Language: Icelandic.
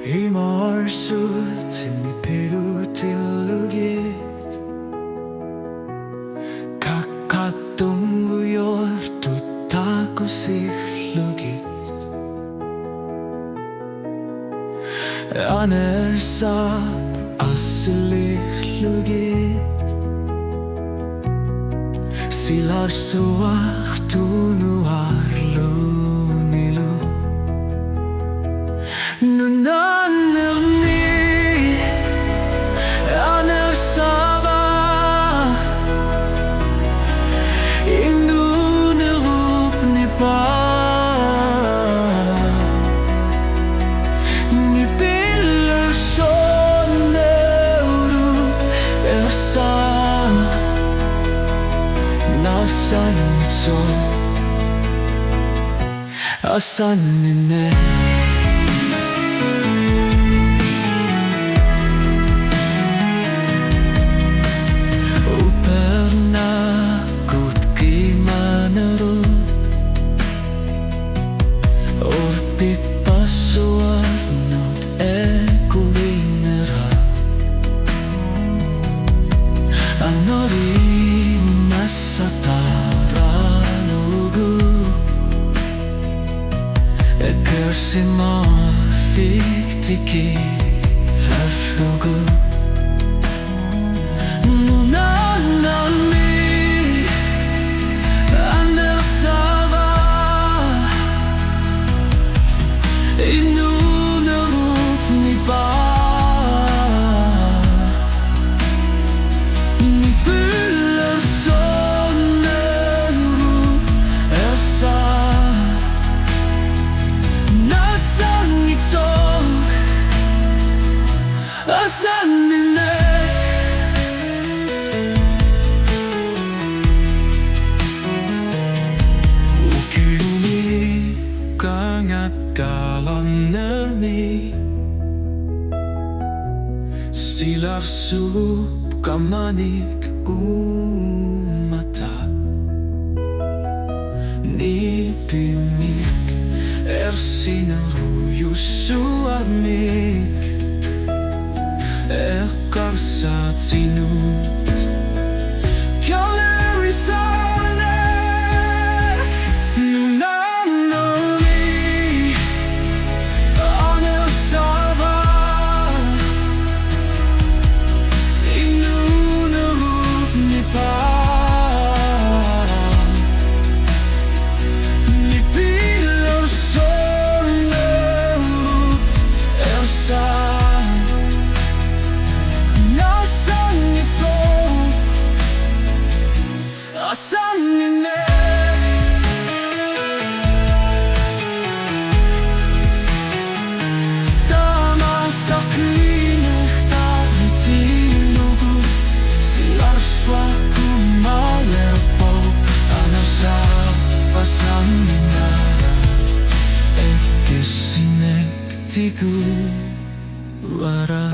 Ilmaorsut mi pelutillugit Kakkatunguyor tuttakusihlugit Anersaava asilihlugit Silarsuahtu nuarlunilu Nunaannermi Anersaava Nunaannermi Ni pillersoneuru ersa Nasanitso Asanine Pipasuarnut ekuinera Anori nasataranugu Ekersimar fiktiki rafrugu Nunaannermi Anersaava Nunaannermi Ni pillersoneuru ersa Nasanitso Asanine Ukuni Nunaannermi Silarsup kamanik umata Nipimik ersinaruyusuamik Erkarsat sinut Kalerisane Nunaannermi Anersaava Nunaannermi Ni pillersoneuru ersa Nasanitso Asanine Tamasakinehtaritilugu Silarsuahku malepo Anersaava sanninara Ekesinek tiku wara